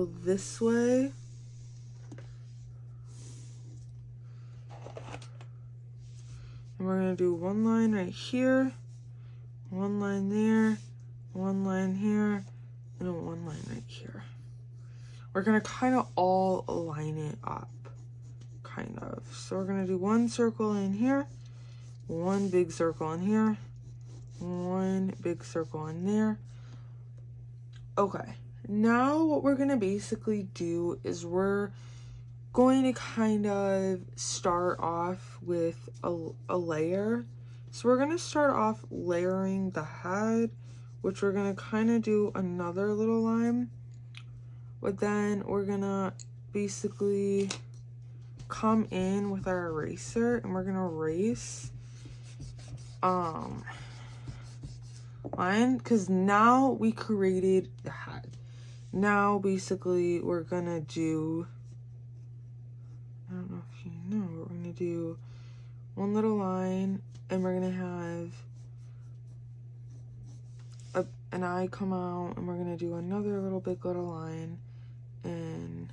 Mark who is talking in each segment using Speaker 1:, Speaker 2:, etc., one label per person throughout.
Speaker 1: go this way. And we're going to do one line right here, one line there, one line here, and one line right here. We're going to kind of all line it up, kind of. So we're going to do one circle in here, one big circle in here, one big circle in there. Okay, now what we're going to basically do is we're going to kind of start off with a layer. So we're going to start off layering the head, which we're going to kind of do another little line. But then we're going to basically come in with our eraser and we're going to erase line, because now we created the head. Now basically we're going to do, I don't know if you know, we're going to do one little line and we're going to have an eye come out, and we're going to do another little big little line and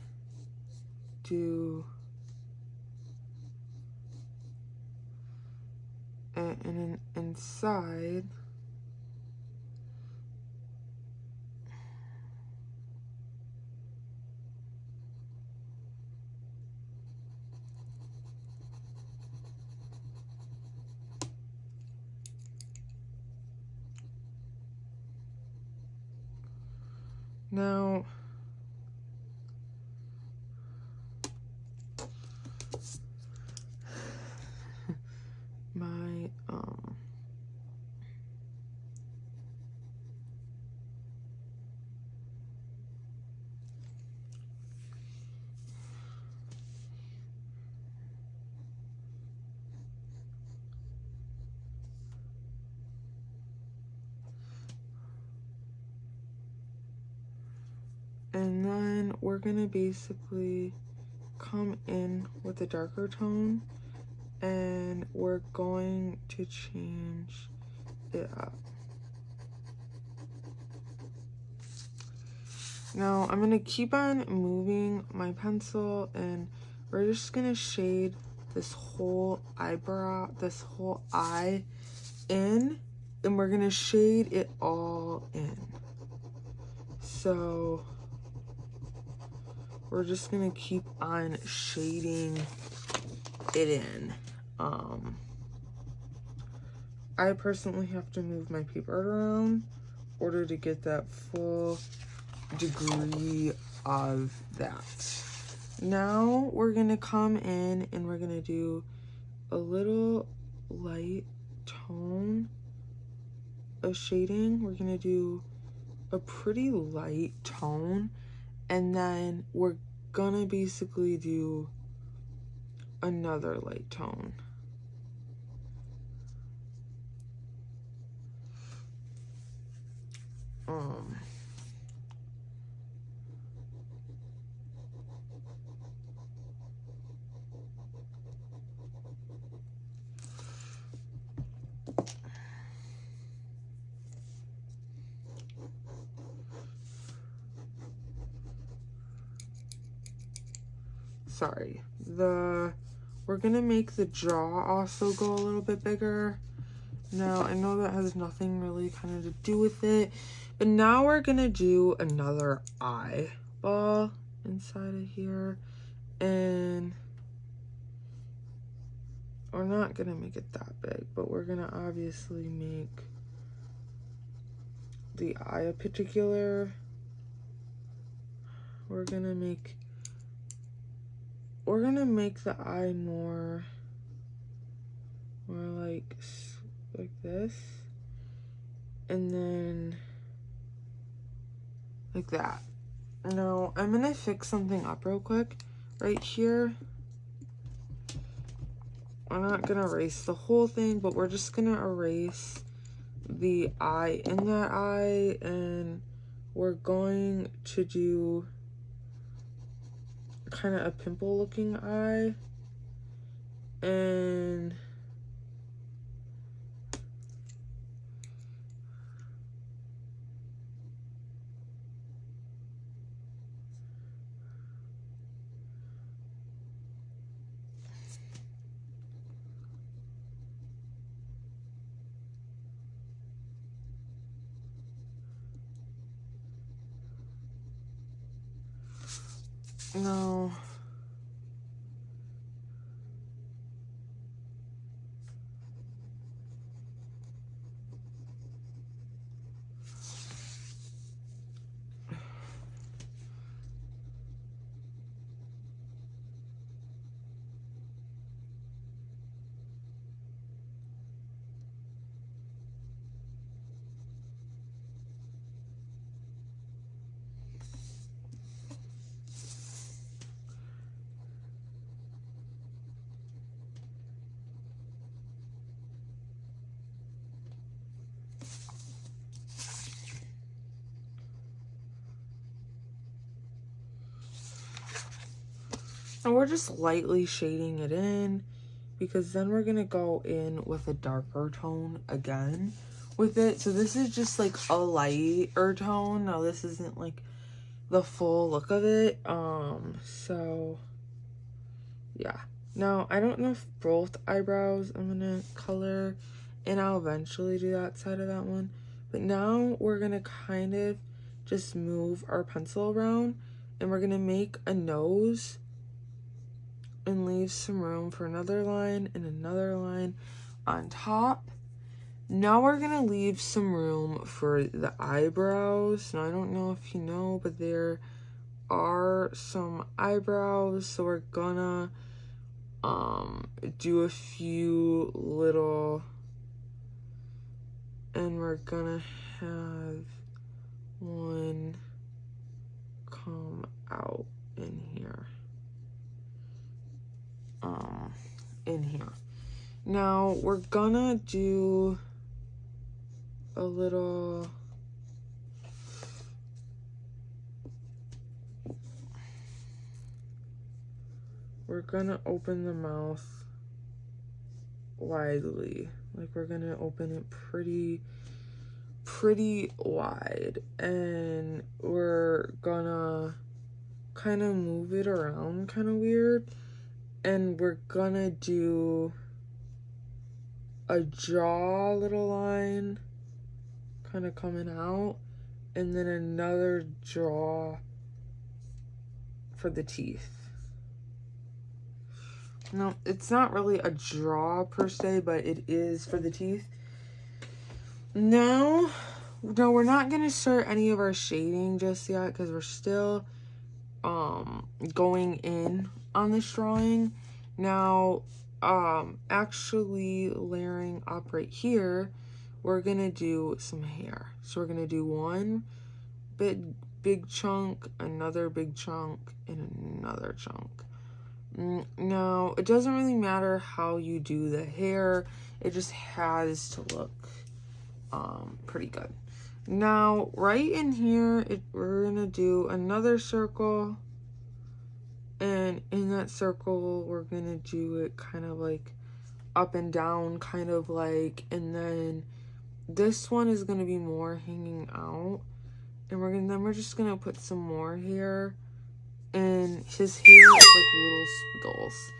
Speaker 1: do an inside. Now, my, and then we're gonna basically come in with a darker tone and we're going to change it up. Now I'm gonna keep on moving my pencil and we're just gonna shade this whole eyebrow, this whole eye in, and we're gonna shade it all in. So we're just gonna keep on shading it in. I personally have to move my paper around in order to get that full degree of that. Now we're gonna come in and we're gonna do a little light tone of shading. We're gonna do a pretty light tone, and then we're gonna basically do another light tone. Sorry, we're gonna make the jaw also go a little bit bigger. Now, I know that has nothing really kind of to do with it, but now we're gonna do another eyeball inside of here, and we're not gonna make it that big, but we're gonna obviously make the eye a particular. We're gonna make the eye more like this, and then like that. Now I'm gonna fix something up real quick right here. I'm not gonna erase the whole thing, but we're just gonna erase the eye in that eye, and we're going to do kind of a pimple looking eye, and No. And we're just lightly shading it in, because then we're gonna go in with a darker tone again with it. So this is just like a lighter tone. Now this isn't like the full look of it. So yeah. Now I don't know if both eyebrows I'm gonna color, and I'll eventually do that side of that one. But now we're gonna kind of just move our pencil around, and we're gonna make a nose and leave some room for another line and another line on top. Now we're gonna leave some room for the eyebrows. Now I don't know if you know, but there are some eyebrows, so we're gonna do a few little, and we're gonna have one come out in here. In here. Now we're gonna do a little, we're gonna open the mouth widely. Like we're gonna open it pretty wide, and we're gonna kind of move it around kind of weird, and we're gonna do a jaw little line kind of coming out, and then another jaw for the teeth. No, it's not really a jaw per se, but it is for the teeth. Now we're not gonna start any of our shading just yet, because we're still going in on this drawing. Now actually layering up right here, we're gonna do some hair. So we're gonna do one big chunk, another big chunk, and another chunk. Now it doesn't really matter how you do the hair, it just has to look pretty good. Now right in here, we're gonna do another circle, and in that circle we're gonna do it kind of like up and down, kind of like, and then this one is gonna be more hanging out, and we're just gonna put some more hair, and his hair is like little squiggles.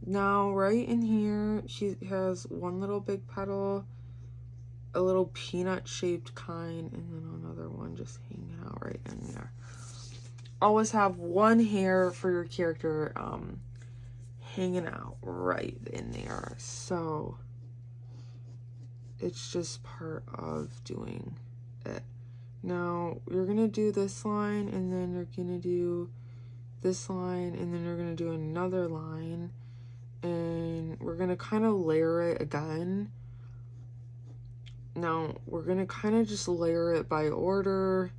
Speaker 1: Now right in here, she has one little big petal, a little peanut shaped kind, and then another one just hanging out right in there. Always have one hair for your character hanging out right in there. So it's just part of doing it. Now you're gonna do this line, and then you're gonna do this line, and then you're gonna do another line, and we're gonna kind of layer it again. Now we're gonna kind of just layer it by order.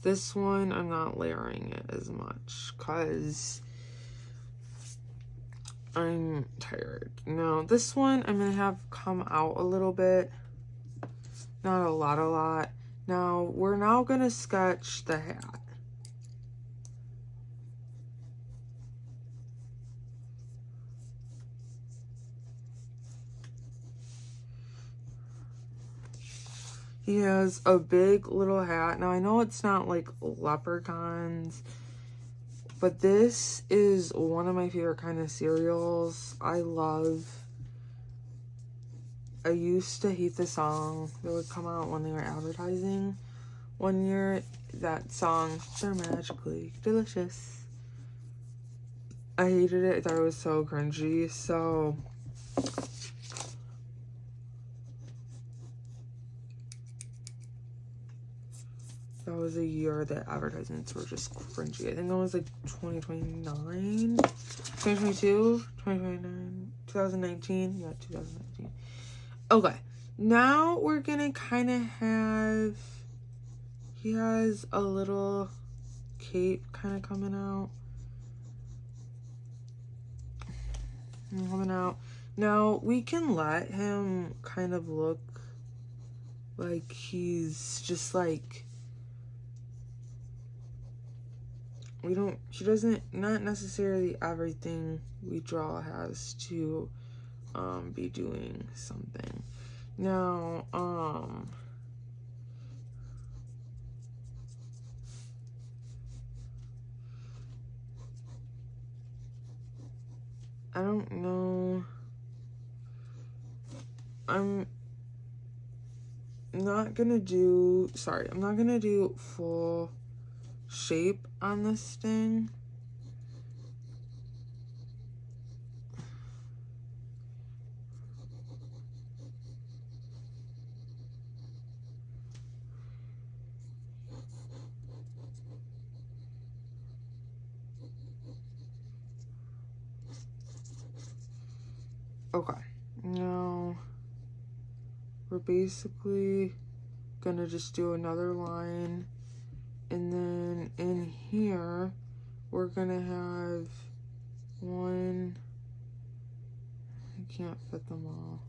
Speaker 1: This one I'm not layering it as much because I'm tired. Now this one I'm gonna have come out a little bit, not a lot. Now we're now gonna sketch the hat. He has a big little hat. Now I know it's not like leprechauns, but this is one of my favorite kind of cereals. I used to hate the song that would come out when they were advertising one year. That song, "They're magically delicious." I hated it. I thought it was so cringy. So that was a year that advertisements were just cringy. I think it was like 2029, 2022, 2029, 2019. Yeah, 2019. Okay. Now we're gonna kind of have, he has a little cape kind of coming out. Now we can let him kind of look like he's just like, not necessarily everything we draw has to be doing something. Now, I don't know. I'm not gonna do full shape on this thing. Okay, now we're basically gonna just do another line, and then in here we're gonna have one, I can't fit them all,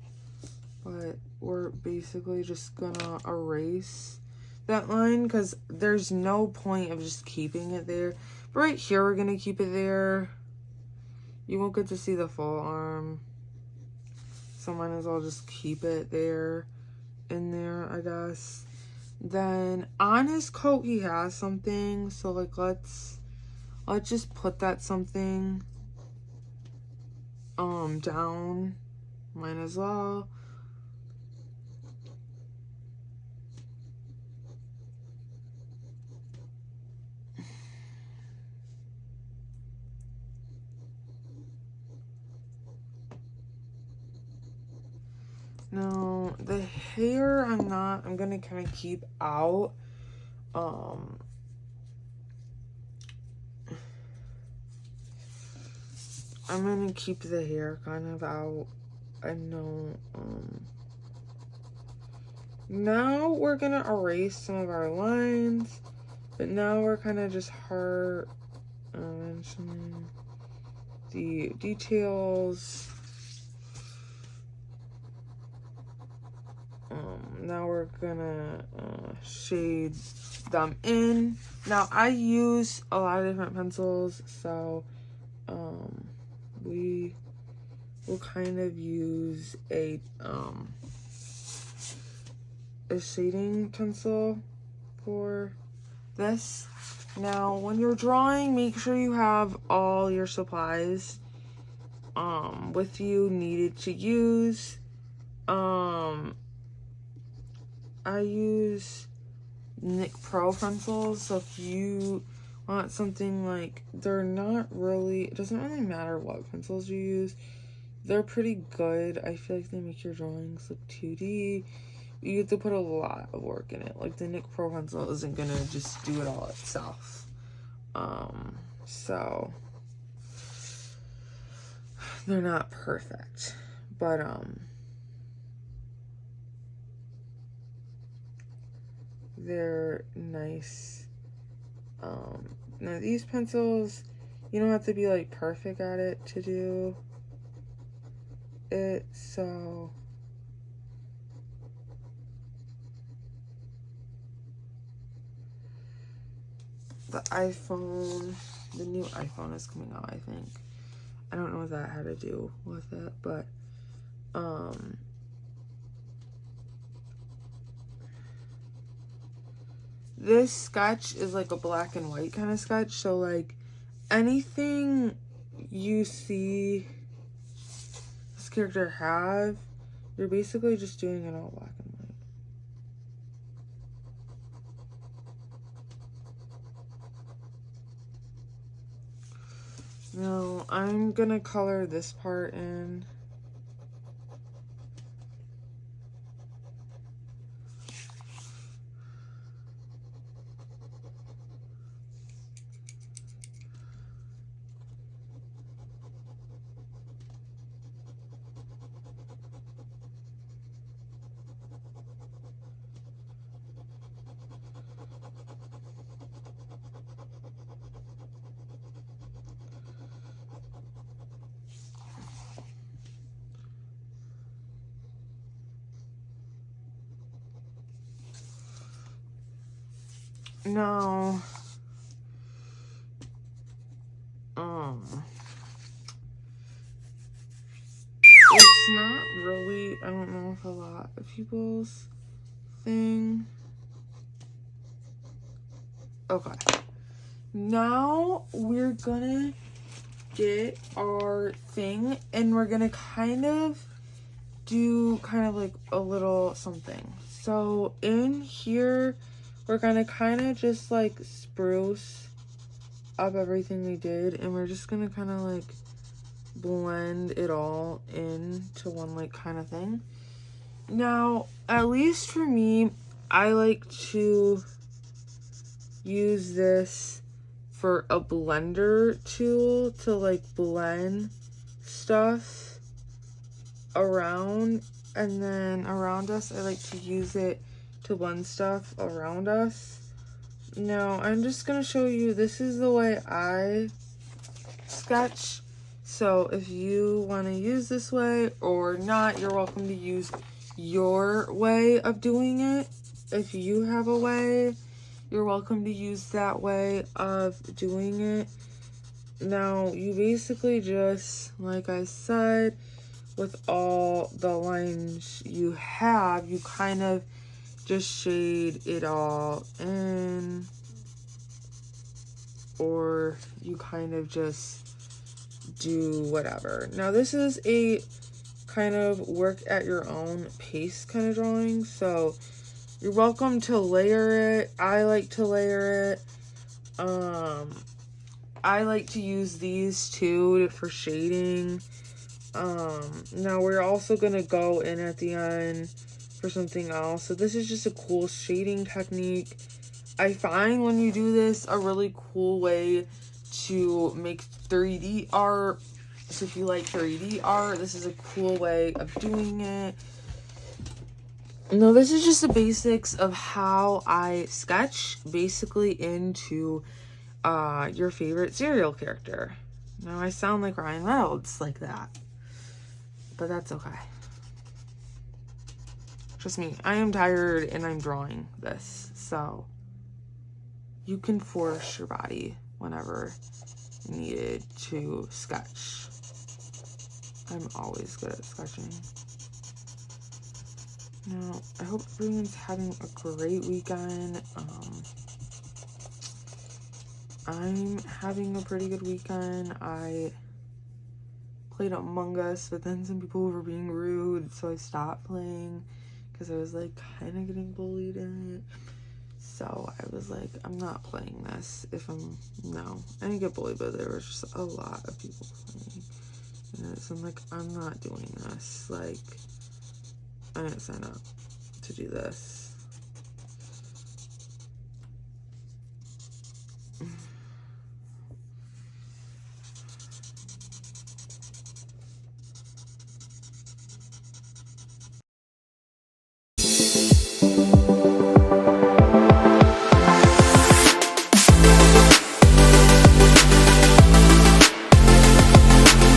Speaker 1: but we're basically just gonna erase that line because there's no point of just keeping it there. But right here we're gonna keep it there. You won't get to see the full arm, so might as well just keep it there, in there, I guess. Then on his coat he has something, so like let's just put that something down. Might as well. Now the hair I'm gonna kind of keep out. I'm gonna keep the hair kind of out. I know. Now we're gonna erase some of our lines, but now we're kind of just mentioning the details. Now we're gonna shade them in. Now I use a lot of different pencils, so we will kind of use a shading pencil for this. Now when you're drawing, make sure you have all your supplies with you needed to use. I use NIC Pro pencils, so if you want something like, they're not really, it doesn't really matter what pencils you use. They're pretty good. I feel like they make your drawings look 2D. You have to put a lot of work in it. Like the NIC Pro pencil isn't gonna just do it all itself. So they're not perfect, but they're nice. Now these pencils, you don't have to be like perfect at it to do it, so the new iPhone is coming out, I think. I don't know what that had to do with it, but this sketch is like a black and white kind of sketch, so like anything you see this character have, you're basically just doing it all black and white. Now I'm gonna color this part in. Now, it's not really, I don't know if a lot of people's thing. Okay. Now we're gonna get our thing and we're gonna kind of do kind of like a little something. So in here, we're gonna kind of just like spruce up everything we did, and we're just gonna kind of like blend it all into one like kind of thing. Now, at least for me, I like to use this for a blender tool to like blend stuff around, and then around us I like to use it to blend stuff around us. Now I'm just gonna show you, this is the way I sketch, so if you want to use this way or not, you're welcome to use your way of doing it. If you have a way, you're welcome to use that way of doing it. Now you basically just, like I said, with all the lines you have, you kind of just shade it all in, or you kind of just do whatever. Now this is a kind of work at your own pace kind of drawing, so you're welcome to layer it. I like to layer it. I like to use these too for shading. Now we're also gonna go in at the end for something else. So this is just a cool shading technique. I find when you do this, a really cool way to make 3D art. So if you like 3D art, this is a cool way of doing it. No, this is just the basics of how I sketch basically into your favorite cereal character. Now I sound like Ryan Reynolds like that, but that's okay. Trust me, I am tired and I'm drawing this, so you can force your body whenever needed to sketch. I'm always good at sketching. Now, I hope everyone's having a great weekend. I'm having a pretty good weekend. I played Among Us, but then some people were being rude, so I stopped playing because I was like kind of getting bullied in it. So I was like, I'm not playing this. I didn't get bullied, but there was just a lot of people playing it. So I'm like, I'm not doing this. Like, I didn't sign up to do this.